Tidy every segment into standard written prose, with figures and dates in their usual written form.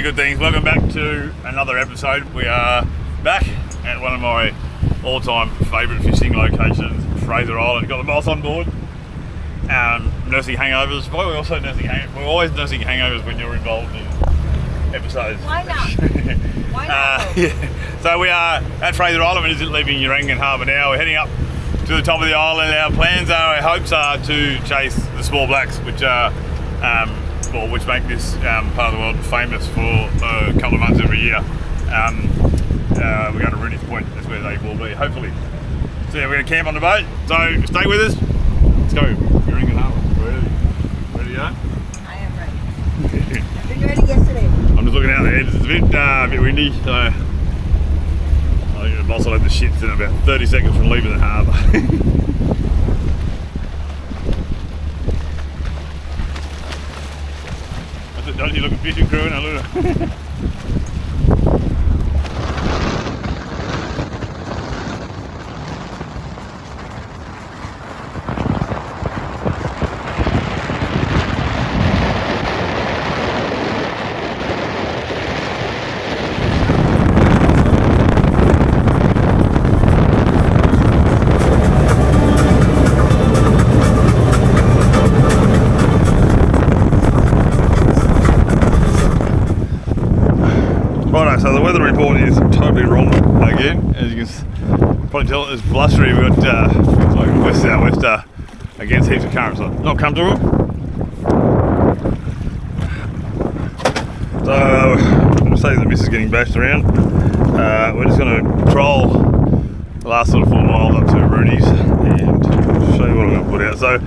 good things. Welcome back to another episode. We are back at one of my all-time favourite fishing locations, Fraser Island. Got the boss on board. Nursing hangovers. Why are we also nursing hangovers? We're always nursing hangovers when you're involved in episodes. Why not? Why not? Yeah. So we are at Fraser Island. We're just leaving Urangan Harbour now. We're heading up to the top of the island. Our plans are, our hopes are to chase the small blacks, which are which make this part of the world famous for a couple of months every year. We're going to Rooney's Point, that's where they will be, hopefully. So yeah, we're going to camp on the boat, so stay with us. Let's go. You're in Harbour. Ready to go? I am ready. I've been ready yesterday. I'm just looking out the edge, it's a bit windy, so I think the boss will have the shits in about 30 seconds from leaving the harbour. Don't you look at fishing crew and I look So the weather report is totally wrong again. As you can probably tell, it's blustery. We've got it's like west-southwest against heaps of currents. So not comfortable. So I'm going to say the miss is getting bashed around. We're just going to troll the last sort of 4 miles up to Rooney's and show you what I'm going to put out. So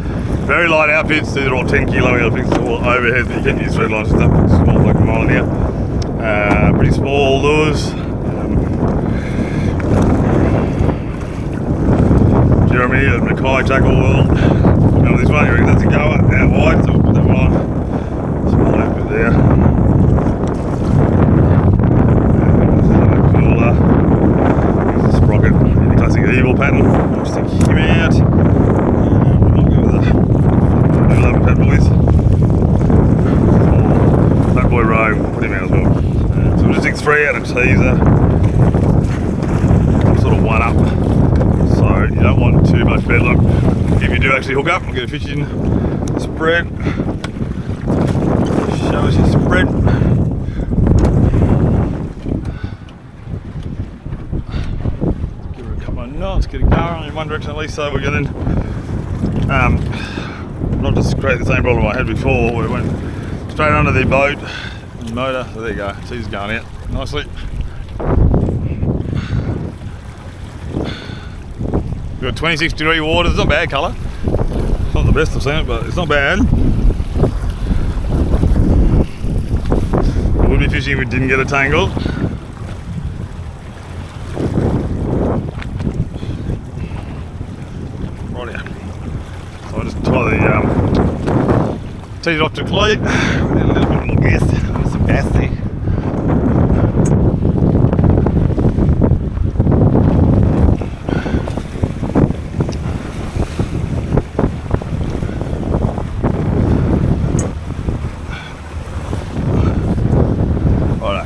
very light outfits. These are all 10 kilo outfits, all overheads, but you can use thread lines and stuff. Small like Marlin here. Pretty small lures. Jeremy at Mackay Tackle World. Remember this one? You reckon that's a goer out wide, so we'll put that one on. Small outfit there. This is a cooler. Here's a sprocket in the classic evil pattern. I'll stick him out. I'll go with the 11 pattern boys. That boy Rogue, we'll put him out as well. So we'll just stick 3 out of teaser, sort of 1 up, so you don't want too much bedlam. If you do actually hook up, we'll get a fishing spread. Show us your spread. Give her a couple of knots, get it going in one direction at least, so we're getting, not just create the same problem I had before, where we went straight under the boat and motor. So there you go, teaser's going out nicely. We've got 26-degree water, it's not bad colour. It's not the best I've seen it, but it's not bad. We would be fishing if we didn't get a tangle. Rightio. So I just tie the tease off to cleat. A little bit more gas, some gas there. Righto,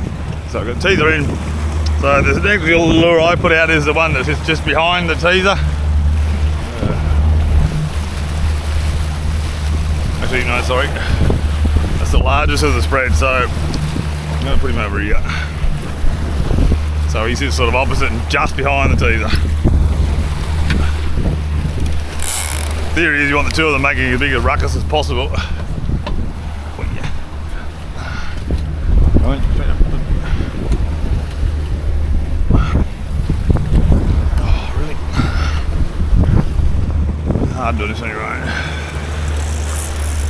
so I've got the teaser in. So the next little lure I put out is the one that's just behind the teaser. Actually, no, sorry. That's the largest of the spread, so I'm going to put him over here. So he sits sort of opposite and just behind the teaser. The theory is you want the two of them making as big a ruckus as possible. Oh, really? Hard doing this on your own.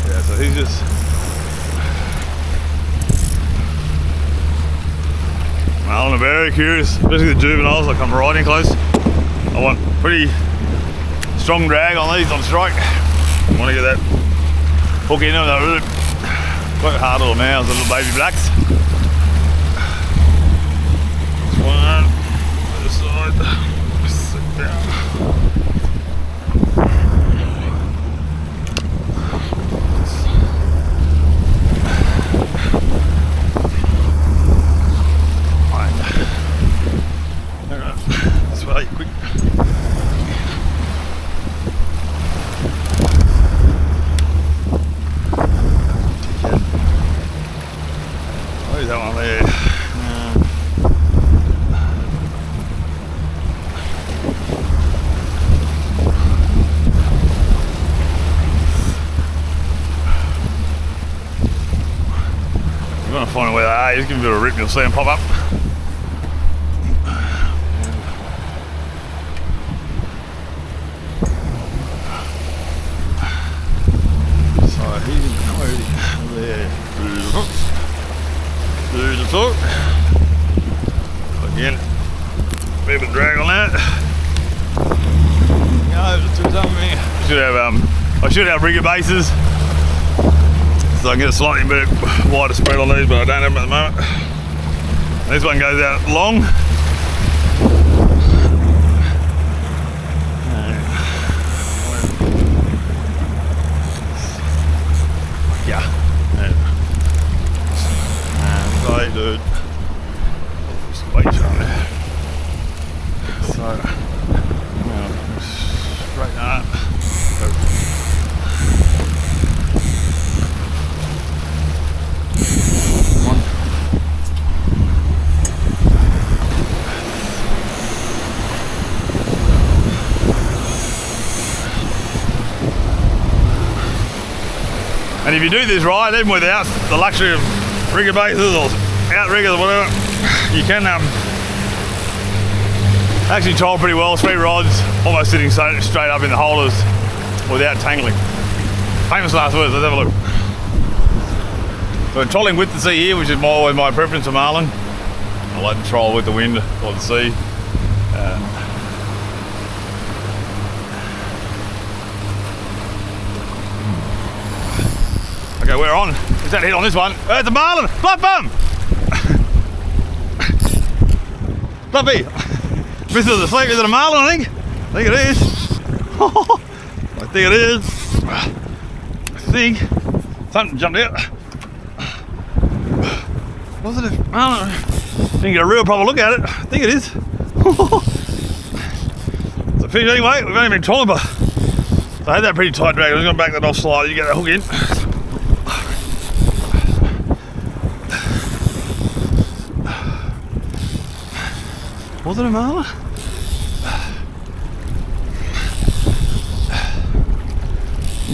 Yeah, so he's just I'm very curious, especially the juveniles, like I'm riding close. I want pretty strong drag on these on strike. I want to get that hook in them. They're really quite hard little mouths, the little baby blacks. This one, other side, sit down. Just give him a bit of a rip, you'll see him pop up. So he's already there. Through the hook. Again, a bit of a drag on that. I should have rigger bases, so I can get a slightly bit wider spread on these, but I don't have them at the moment. This one goes out long. Yeah. Right, dude. Just wait on there. So, straighten up. And if you do this right, even without the luxury of rigger bases or outriggers or whatever, you can actually troll pretty well. 3 rods, almost sitting straight up in the holders without tangling. Famous last words, let's have a look. So trolling with the sea here, which is always my preference for marlin. I like to troll with the wind or the sea. Okay, we're on. Is that hit on this one? It's a marlin! Fluff bum! Fluffy! Mrs. asleep, is it a marlin, I think? I think it is. I think it is. I think. Something jumped out. Was it a marlin? Didn't get a real proper look at it. I think it is. It's a fish anyway, we've only been trolling, but so I had that pretty tight drag. I'm just going to back that off slightly, you get that hook in. Was it a marlin?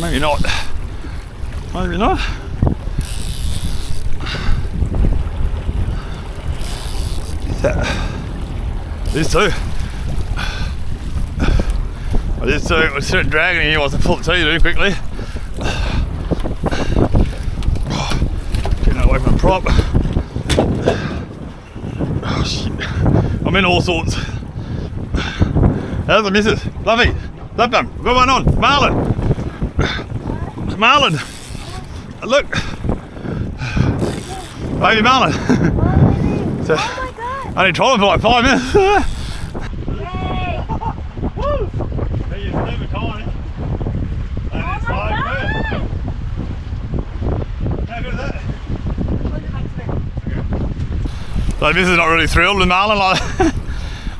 Maybe not. Maybe not. This too. I just started dragging here whilst I pull it to you quickly. Getting away from the prop. Oh shit. I'm in all sorts. How's the missus? Fluffy, love them. Got one on. Marlin. Marlin. Look. Baby marlin. So, Oh my god. only trolling for like 5 minutes. Yay. Woo! He is never tiny. And Oh it's my so god. good. How good is that? So this is not really thrilled with marlin like that.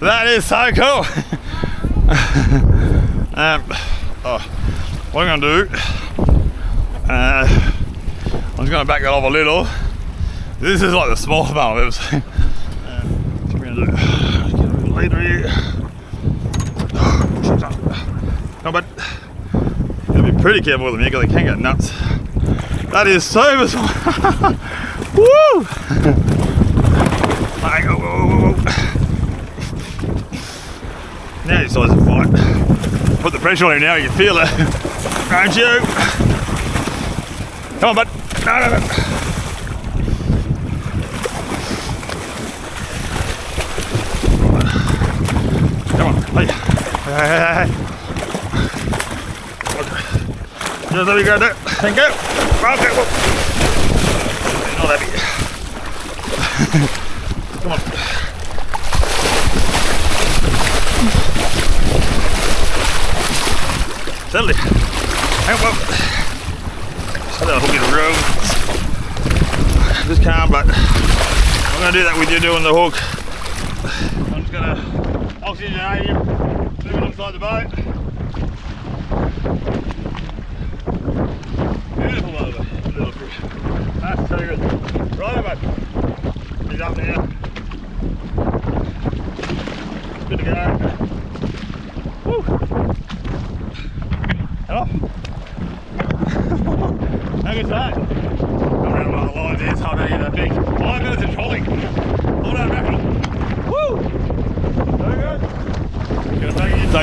That is so cool. What I'm going to do, I'm just going to back that off a little. This is like the smallest marlin I've ever seen. What we're going to do, get a bit later here. No, but you got to be pretty careful with them here because they can get nuts. That is so small. Woo! Whoa. Now he decides to fight. Put the pressure on him now, you can feel it. Don't you? Come on, bud. No. Come on, hey. Just let me grab that. Thank you. Okay, whoa. Not heavy. Come on. Settle it. Hang on. Set that hook in a row. Just calm, but I'm going to do that with you doing the hook. I'm just going to oxygenate him, move it inside the boat. Beautiful little fish. That's so good. Right, mate. He's up now. Good to go. Woo! Head off. How good's that? Come around by the lines here, it's hard to get that big. 5 minutes of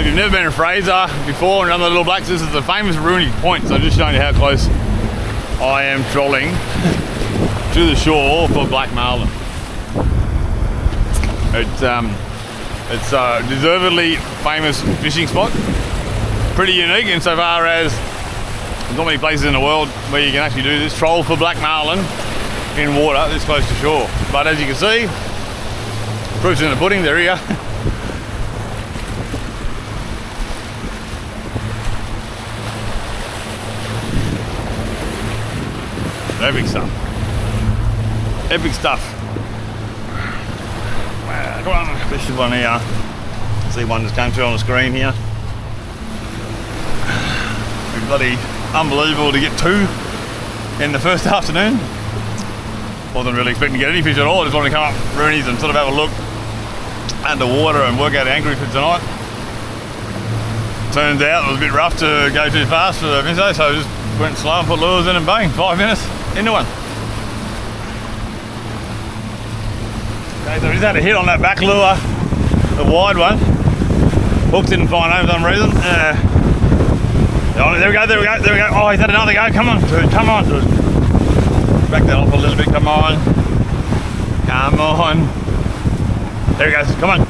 if you've never been to Fraser before and done the Little Blacks, this is the famous Rooney Point. So just showing you how close I am trolling to the shore for black marlin. It's a deservedly famous fishing spot. Pretty unique insofar as there's not many places in the world where you can actually do this, troll for black marlin in water this close to shore. But as you can see, proof's in the pudding, they're here. Epic stuff. Epic stuff. Come on, this is one here. See one just came through on the screen here. It's bloody unbelievable to get two in the first afternoon. Wasn't really expecting to get any fish at all. I just wanted to come up Rooney's and sort of have a look underwater and work out angry for tonight. Turns out it was a bit rough to go too fast for the misso, so I just went slow and put lures in and bang, 5 minutes into one. Okay, so we just had a hit on that back lure, the wide one. Hook didn't find home for some reason. Oh, there we go. Oh, he's had another go. Come on, dude, come on, dude. Back that off a little bit, come on. Come on. There he goes, come on.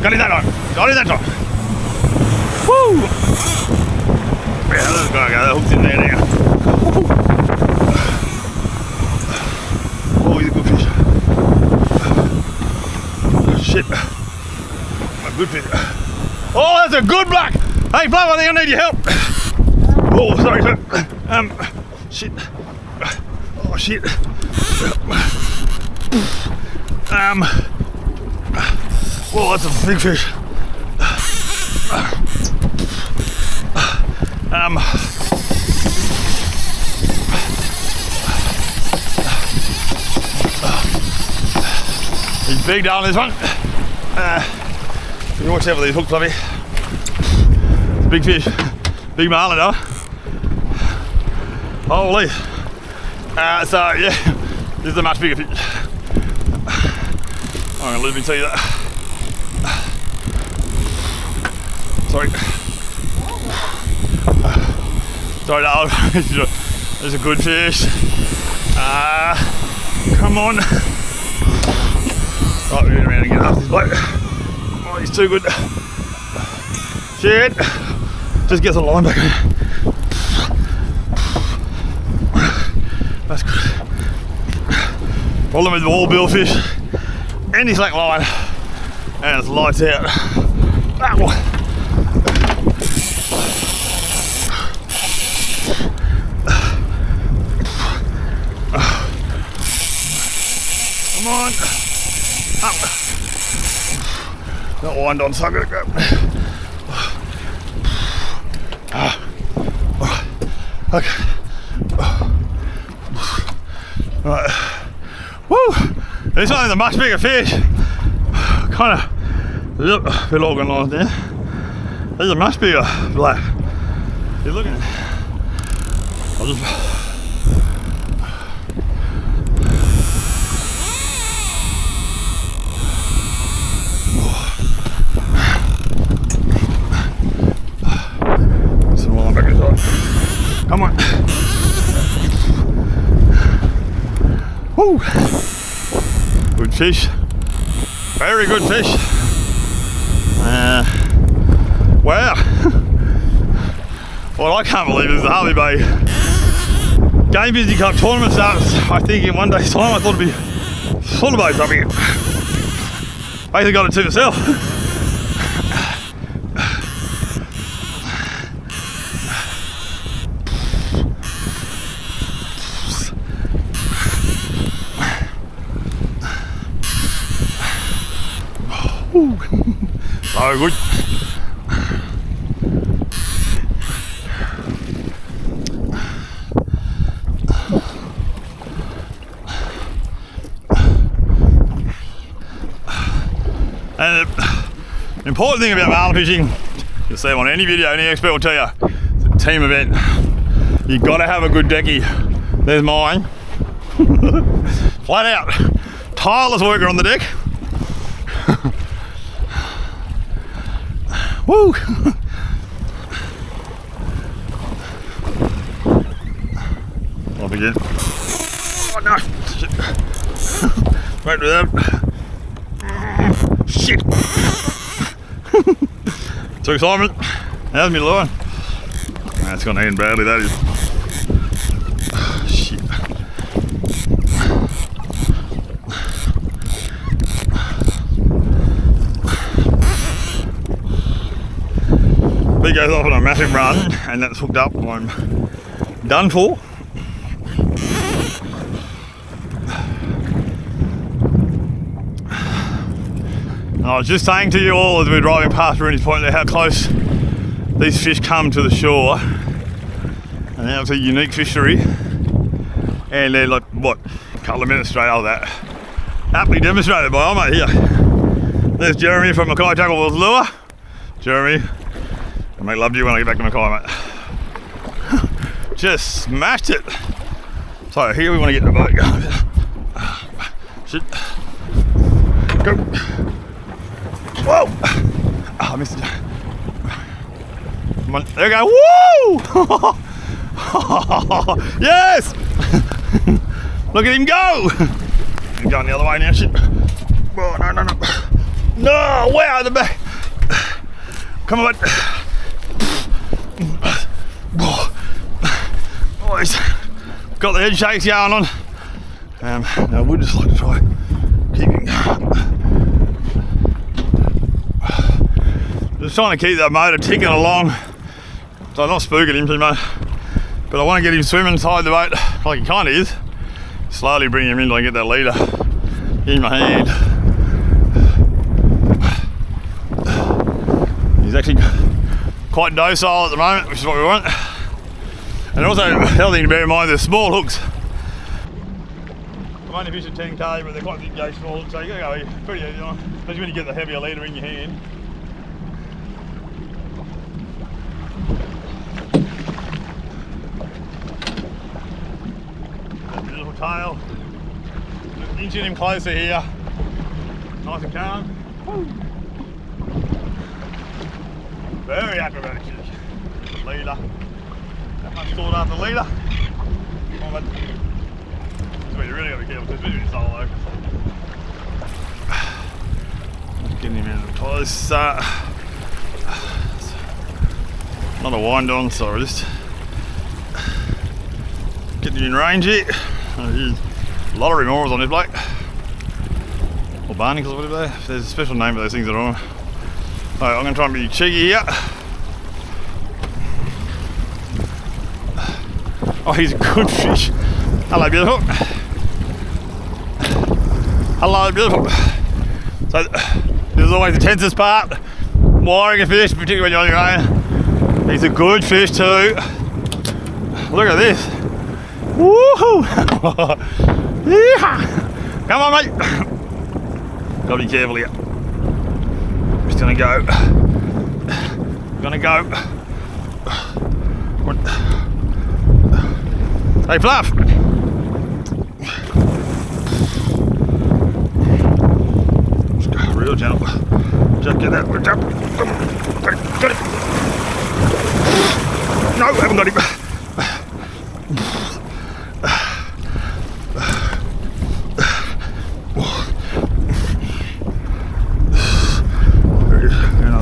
Got it that time. Woo! Yeah, let's go. The hook's in there now. Oh, he's a good fish. Shit. A good fish. Oh, that's a good black. Hey, Flo, I think I need your help. Oh, sorry, sir. Shit. Oh, shit. Whoa, that's a big fish. He's big down this one. You watch out for these hooks, Fluffy. It's a big fish. Big marlin, though. Holy. So, yeah, this is a much bigger fish. I'm going to let me tell you that. Sorry. Sorry, no. There's a good fish. Come on. Right, we're going around and get after this bloke. Oh, he's too good. Shit. Just get the line back in. That's good. Problem with all billfish, any slack line, and it's lights out. That one. Come on. Up. Not wind on, so I'm gonna go. Okay. Right. Woo! This one is a much bigger fish. Kind of a bit organised there. There's a much bigger black. You're looking at it. I'll just. Some line back inside. Come on. Woo! Good fish. Very good fish. Wow. What I can't believe is the Harley Bay Game Busy Cup tournament starts, I think, in one day's time. I thought it'd be full of boats up here. Basically got it to myself. So good. And the important thing about marlin fishing, you'll see on any video, any expert will tell you, it's a team event. You've got to have a good decky. There's mine. Flat out. Tireless worker on the deck. Woo! Off again. Oh no! Shit. Won't do that. Shit! Too excitement. How's me line? That's gonna end badly, that is. Shit. He goes off on a massive run, and that's hooked up. I'm done for. And I was just saying to you all as we were driving past Rooney's Point there how close these fish come to the shore. And now it's a unique fishery. And they're like, what, a couple of minutes straight out of that. Aptly demonstrated by our mate here. There's Jeremy from Mackay Tackle Lure. Jeremy, I make love to you when I get back to Mackay, mate. Just smashed it. So here we want to get the boat going. Shit. Go. Whoa! Oh, I missed it. Come on, there we go. Woo! Yes! Look at him go! He's going the other way now, shit. Oh, no, no, no. No, wow, the back. Come on. Oh, he's got the head shakes going on. I would just like to try keeping. Just trying to keep that motor ticking along. So I'm not spooking him too much. But I want to get him swimming inside the boat like he kind of is. Slowly bring him in till I get that leader in my hand. He's actually quite docile at the moment, which is what we want. And also, the other thing to bear in mind, they're small hooks. I'm only fishing 10k, but they're quite big gauge small hooks, so you gotta go pretty easy on, especially when you get the heavier leader in your hand. Beautiful tail. Just inching him closer here. Nice and calm. Woo. Very acrobatic fish. Leader. That much thought after leader. Come on, bud. This is where you really got to be careful because it's really solo. Getting him in close. Not a wind on, sorry, just getting him in range here. There's a lot of remoras on this bloke. Or barnacles or whatever. There's a special name for those things that are on. Alright, I'm going to try and be cheeky here. Oh, he's a good fish. Hello, beautiful. Hello, beautiful. So, this is always the tensest part. Wiring a fish, particularly when you're on your own. He's a good fish too. Look at this. Woohoo! Yeah. Come on, mate. Gotta be careful here. Just gonna go. Hey, Fluff. Just go real gentle. Just get that. Jump. Come on. Got it. No, I haven't got him.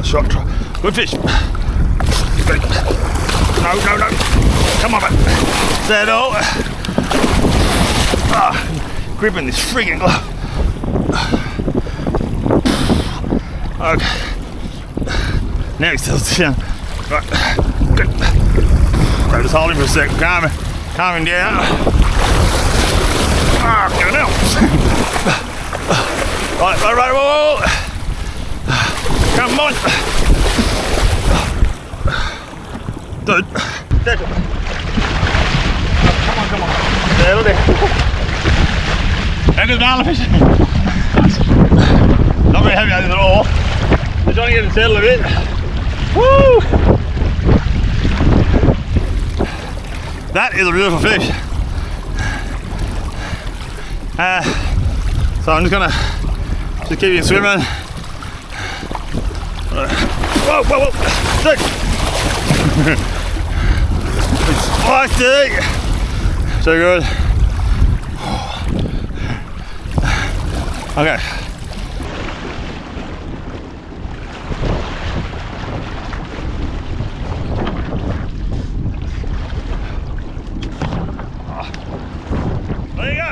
Shot. Good fish. No. Come on, man. Settle. Gripping this friggin' glove. Okay. Now he settles down. Right. Good. Right, just hold him for a sec. Calm him down. Get out. Right, whoa. Come on! Dude, that's it. Come on. There. And there's Marlin Fishing. Not very heavy on this at all. Just trying to get it settled a bit. Woo! That is a beautiful fish. So I'm just gonna keep him swimming. Whoa, whoa, whoa. Stick. Spicy. So good. Okay. There you go.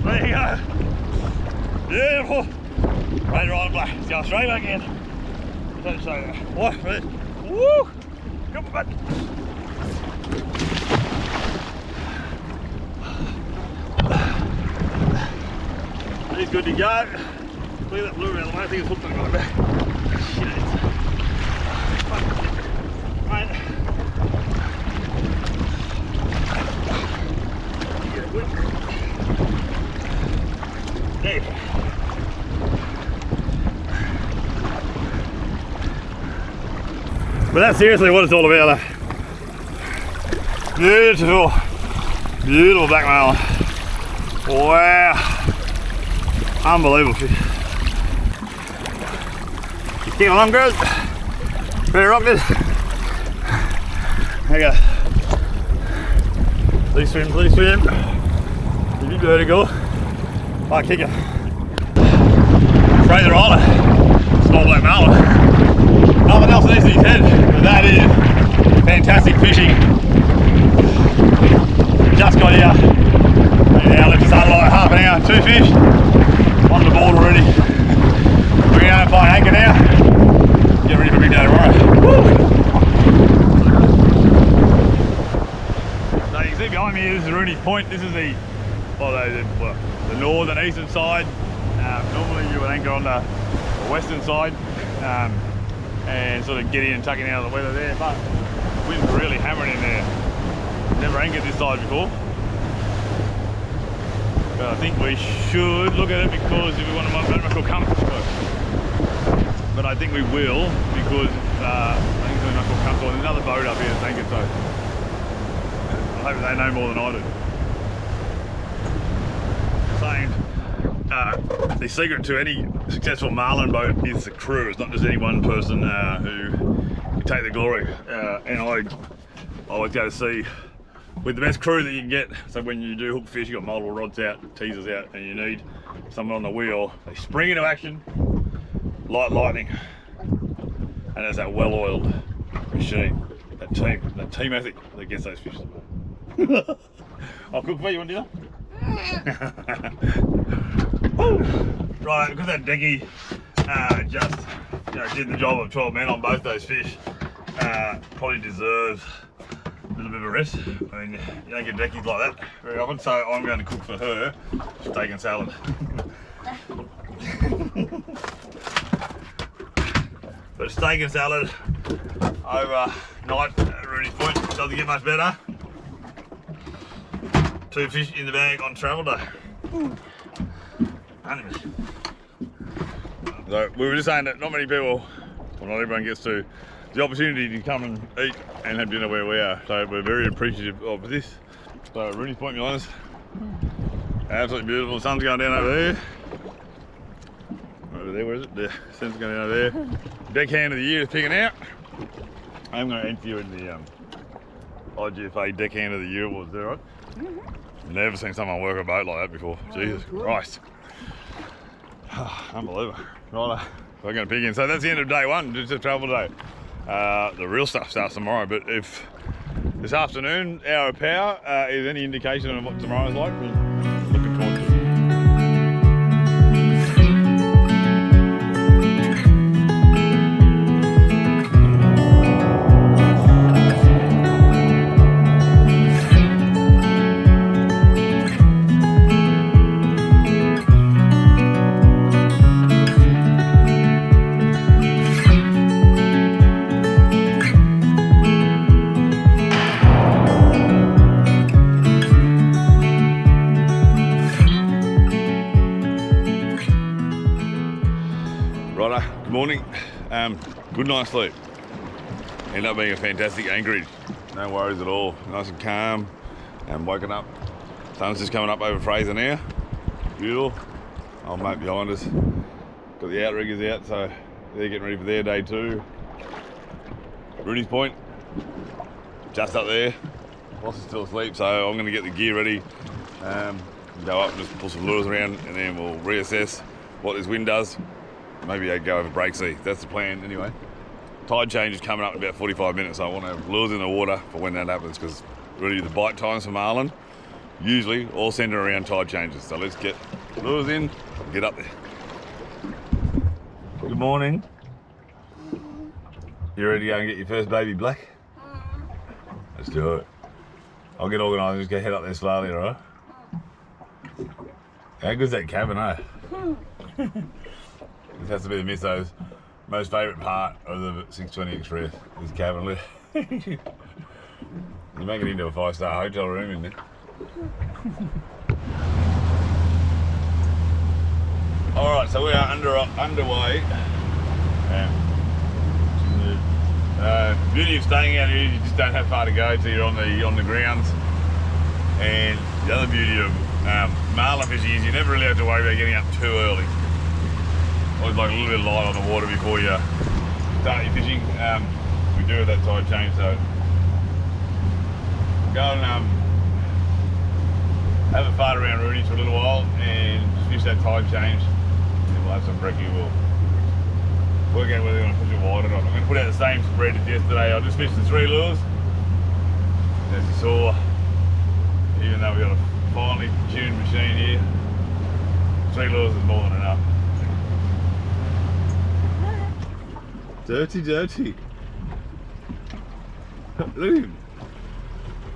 There you go. Beautiful. Right on black. Let's go straight back in. Don't say that. What? Woo! Come on, bud. He's good to go. Clear that lure out of the way. I think it's hooked on the back. Shit. Right. There. But that's seriously what it's all about. Beautiful, beautiful black marlin. Wow, unbelievable fish. Keep on, girls. Ready to rock this? There you go. Please swim, please swim. You big vertical. Oh, kick it. Fraser Island. Small black marlin. Nothing else needs to be said, but that is fantastic fishing. Just got here. Now left to start like half an hour. 2 fish. On the board already. We're going to find anchor now. Get ready for a big day tomorrow. Woo! So you can see behind me here, this is Rooney's Point. This is the northern eastern side. Normally you would anchor on the western side. And sort of get in and tuck in out of the weather there, but wind's really hammering in there. Never anchored this side before. But I think we should look at it because if we want to make it come. But I think we will because I think it's not come. There's another boat up here that's anchored, so I hope they know more than I do. Saying the secret to any successful marlin boat is the crew. It's not just any one person who can take the glory. And I always go to sea with the best crew that you can get. So when you do hook fish, you've got multiple rods out, teasers out, and you need someone on the wheel. They spring into action like lightning, and there's that well-oiled machine, that team ethic that gets those fish. I'll cook for you, want dinner? Right, because that dinghy just did the job of 12 men on both those fish, probably deserves a little bit of a rest. I mean, you don't get deckies like that very often, so I'm going to cook for her steak and salad. But steak and salad overnight at Rooney's Point doesn't get much better. 2 fish in the bag on travel day. So we were just saying that not many people, well not everyone gets to the opportunity to come and eat and have dinner where we are. So we're very appreciative of this. So Rooney's Point behind us, absolutely beautiful. The sun's going down over there. Over there, where is it? The sun's going down over there. Deckhand of the year is picking out. I'm going to enter you in the IGFA Deckhand of the Year awards, is that right? Never seen someone work a boat like that before. Oh, Jesus Christ. Unbelievable. Right, we're going to pick in. So that's the end of day one, just a travel day. The real stuff starts tomorrow, but if this afternoon our power is any indication of what tomorrow's like, we're looking forward to it. Good morning, good night's sleep. Ended up being a fantastic anchorage. No worries at all, nice and calm, and woken up. Sun's just coming up over Fraser now. Beautiful. Old mate behind us. Got the outriggers out, so They're getting ready for their day too. Rooney's Point, just up there. Boss is still asleep, so I'm going to get the gear ready. Go up and just pull some lures around, and then we'll reassess what this wind does. Maybe I'd go over break sea. That's the plan anyway. Tide change is coming up in about 45 minutes, so I want to have lures in the water for when that happens, because really the bite times for marlin usually all centre around tide changes. So let's get lures in, get up there. Good morning. You ready to go and get your first baby black? Let's do it. I'll get organised and just go head up there slowly, alright? How good's that cabin, eh? This has to be the misso's most favourite part of the 620 Express, this cabin lift. You make it into a 5-star hotel room, isn't it? Alright, so we are underway. Beauty of staying out here is you just don't have far to go till you're on the grounds. And the other beauty of marlin fishing is you never really have to worry about getting up too early. Always like a little bit of light on the water before you start your fishing. We do have that tide change, so go and have a fart around Rooney's for a little while and just finish that tide change. And we'll have some brekkie. We'll work out whether we want to push it wide or not. I'm going to put out the same spread as yesterday. I just fished the 3 lures. As you saw, even though we've got a finely tuned machine here, 3 lures is more than enough. Dirty. Look at him.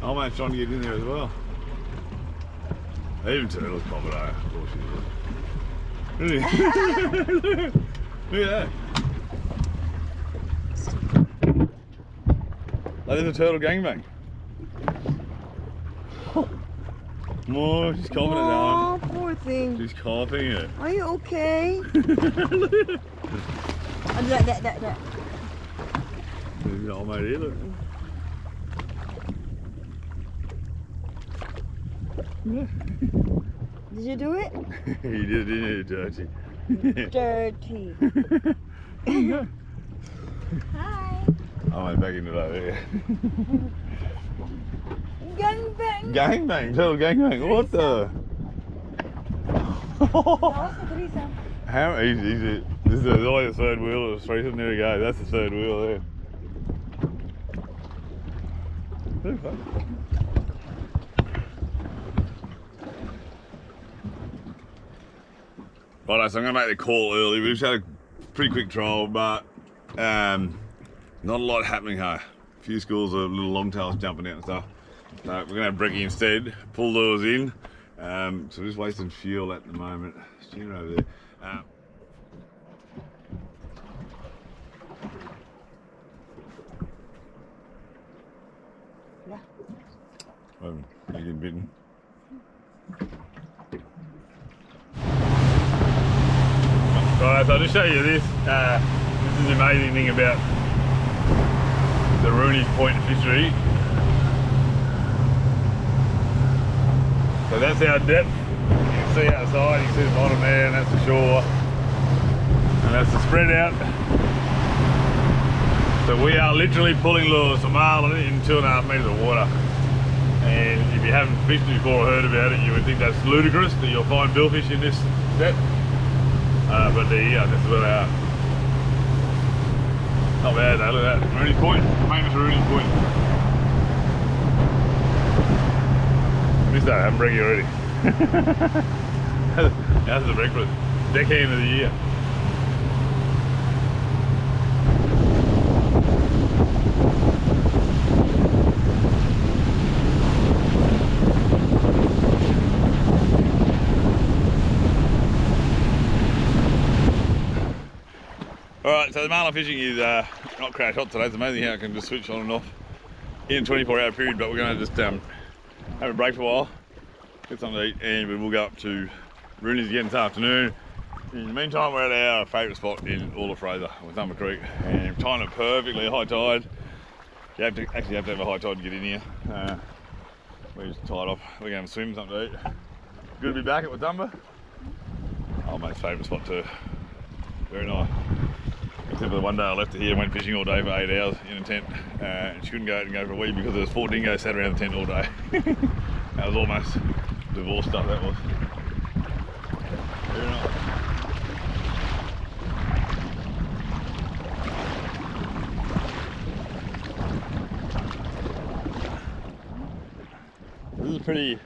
Oh mate's trying to get in there as well. Even turtles pop it over. Look at that. Oh, there's a turtle gangbang. Oh, she's coughing it down. Oh, poor thing. She's coughing it. Are you okay? That. There's an old mate here, look. Did you do it? You did, didn't you, Dirty? Dirty. Hi. I went back into that there. Gangbang. Gangbang, turtle gangbang. What the? How easy is it? This is only the 3rd wheel of Fraser. There we go. That's the 3rd wheel there. Very fun. Righto, so I'm going to make the call early. We just had a pretty quick trial, but not a lot happening here. A few schools of little longtails jumping out and stuff. So we're going to have brekkie instead, pull lures in. So we're just wasting fuel at the moment. Steer over there. You're getting bitten. Right, so I'll just show you this. This is the amazing thing about the Rooney's Point fishery. So that's our depth. You can see outside, you can see the bottom there, and that's the shore. And that's the spread out. So we are literally pulling lures for marlin in 2.5 metres of water. And if you haven't fished before or heard about it, you would think that's ludicrous that you'll find billfish in this depth. But this is where they are. Not bad though, look at that. Rooney's Point, famous Rooney's Point. Missed that, I haven't brekkie already. How's the breakfast? Deckhand of the year. Alright, so the marlin fishing is not crash hot today. It's amazing how I can just switch on and off in a 24-hour period, but we're going to just have a break for a while, get something to eat, and we will go up to Rooney's again this afternoon. In the meantime, we're at our favourite spot in all of Fraser, with Number Creek, and timed it perfectly, high tide. You have to have a high tide to get in here. We're just tied off. We're going to swim, something to eat. Good to be back at Wadumba. Oh, mate's favourite spot too. Very nice. Except for the one day I left her here and went fishing all day for 8 hours in a tent. And she couldn't go out and go for a wee because there was 4 dingoes sat around the tent all day. That was almost divorce stuff, that was. Very nice. This is pretty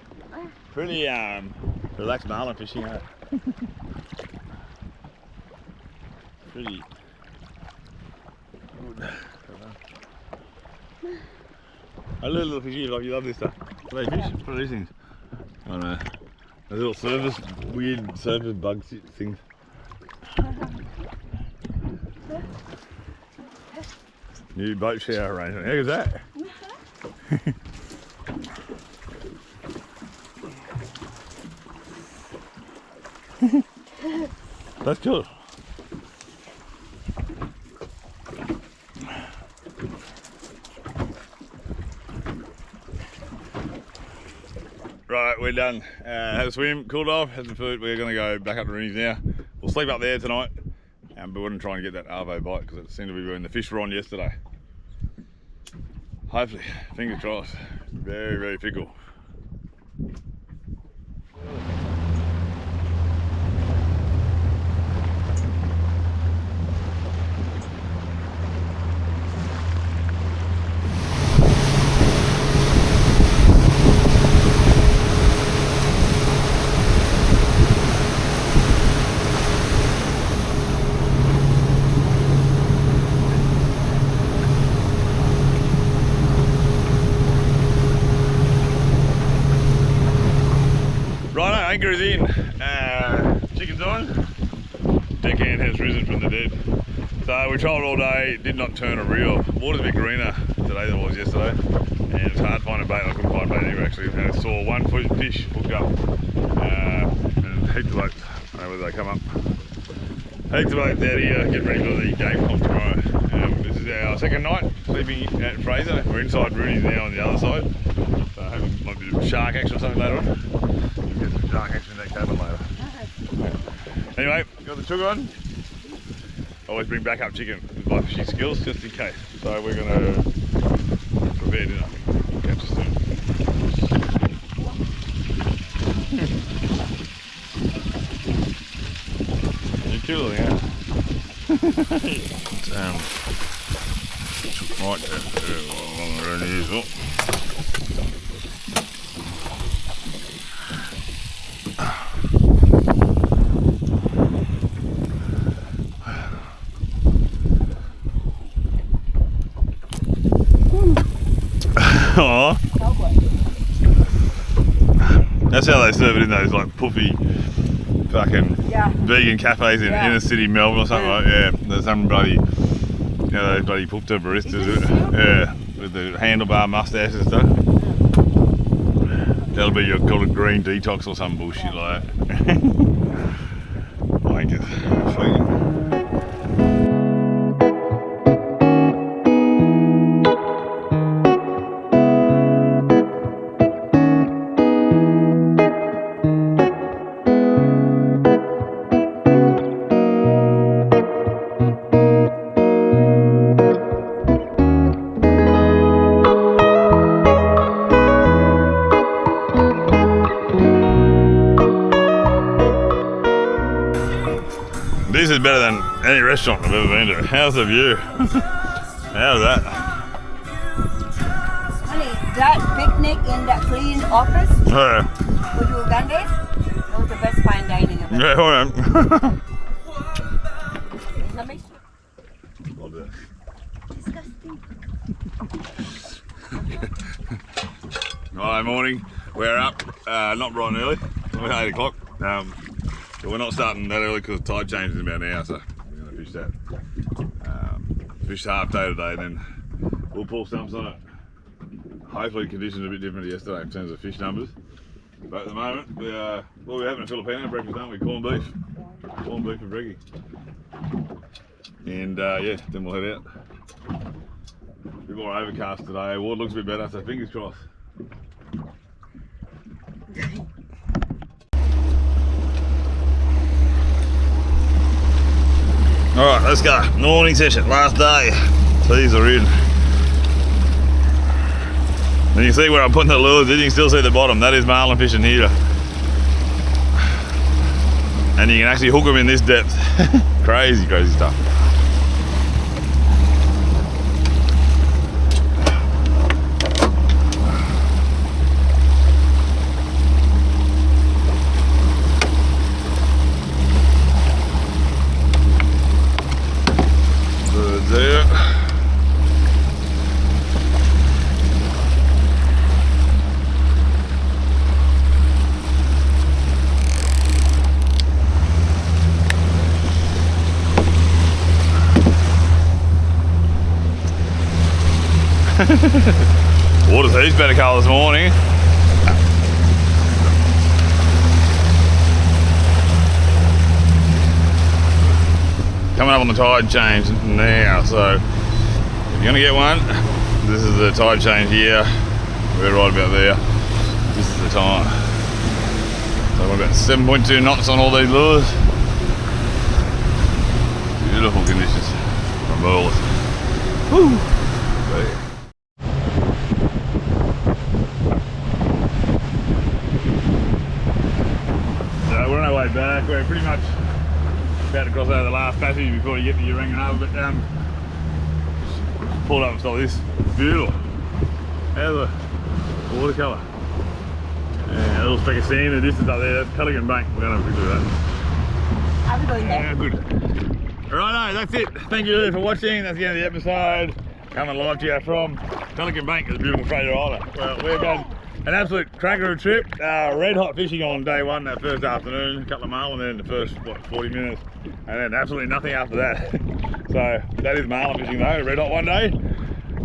relaxed marlin fishing, eh? Pretty good. I love little fishy, like you love this stuff. What do they fish? What are these things? I don't know. Those little weird surface bug things. New boat shower arrangement. How good's that? That's cool. Right, we're done. Had a swim, cooled off, had some food. We're going to go back up to Rooney's now. We'll sleep up there tonight, but we're going to try and get that arvo bite because it seemed to be when the fish were on yesterday. Hopefully, fingers crossed. Very, very fickle. Anchor is in, chicken's on, deckhand has risen from the dead. So we trialled all day, did not turn a reel. Water's a bit greener today than it was yesterday, and it's hard to find a bait. I couldn't find a bait anywhere actually. I saw one fish hooked up, and heaps of boats, I don't know whether they come up. Heaps of boats out here, getting ready for the game comp tomorrow. This is our second night sleeping at Fraser. We're inside Rooney's now on the other side. So I hope it might be a shark action or something later on. Get some shark action in that cabin later. Anyway, got the chook on. Always bring backup chicken with my fishing skills just in case. So we're going to prepare dinner. Catch you soon. You're killing it, yeah? Chook right there. Along around here as well. Aww. That's how they serve it in those like puffy fucking vegan cafes in inner city Melbourne or something like that. Yeah, there's some bloody, you know, those bloody pufta baristas, yeah, with the handlebar mustache and stuff. That'll be your called a green detox or some bullshit like that. Wankers. This is better than any restaurant I've ever been to. How's the view? How's that? Honey, that picnic in that clean office with Ugandans, that was the best fine dining I've ever. Yeah, hold on. Let me. I'll do it. Disgusting. Righto, morning. We're up, not bright and early. We're 8 o'clock. But we're not starting that early because the tide changes in about an hour, so we're going to fish that. Fish half day today, and then we'll pull stumps on it. Hopefully conditions are a bit different to yesterday in terms of fish numbers. But at the moment, we're having a Filipino breakfast, aren't we? Corned beef for brekkie. And yeah, then we'll head out. A bit more overcast today. Water looks a bit better, so fingers crossed. Alright, let's go. Morning session, last day. These are in. And you see where I'm putting the lures in, you can still see the bottom. That is Marlin Fishing here. And you can actually hook them in this depth. Crazy, crazy stuff. Birds there. Water's heaps better colour this morning. Coming up on the tide change now, so if you're gonna get one, this is the tide change here. We're right about there. This is the time. So we've got 7.2 knots on all these lures. Beautiful conditions. Marvelous. Woo! There. We're on our way back. We're pretty much about to cross over the last passage before you get to your ring and over, but just pulled up and saw this. Beautiful. There's the watercolour. Yeah, a little speck of sand in the distance up there. That's Pelican Bank. We're going to have a quick look at that. Are we going there? Yeah, good. Righto, that's it. Thank you for watching. That's the end of the episode. Coming live to you from Pelican Bank, the beautiful Fraser Island. Well, we've had an absolute cracker of a trip. Red hot fishing on day one that first afternoon, a couple of marlin there in the first 40 minutes, and then absolutely nothing after that. So that is marlin fishing though, red hot one day,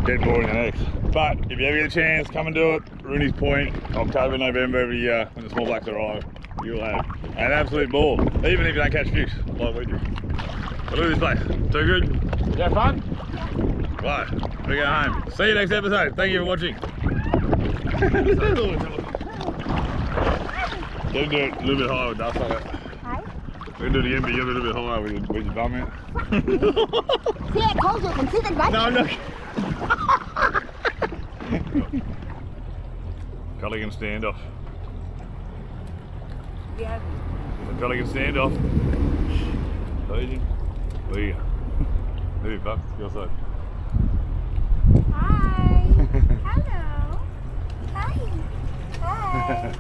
dead boring the next. But if you ever get a chance, come and do it. Rooney's Point, October, November every year when the small blacks arrive. You'll have an absolute ball, even if you don't catch fish like we do. But look at this place, too good. Did you have fun? Right, we go home. See you next episode. Thank you for watching. Get him do it a little bit higher with dust on it. Hi. We can do it again, but you get a little bit higher with your bum out. See, I told you, I can see the right. No, no. Pelican standoff. Yeah. Pelican standoff. Leading. There you go. There you go, go outside. Hi. Hello. Hi. Hi.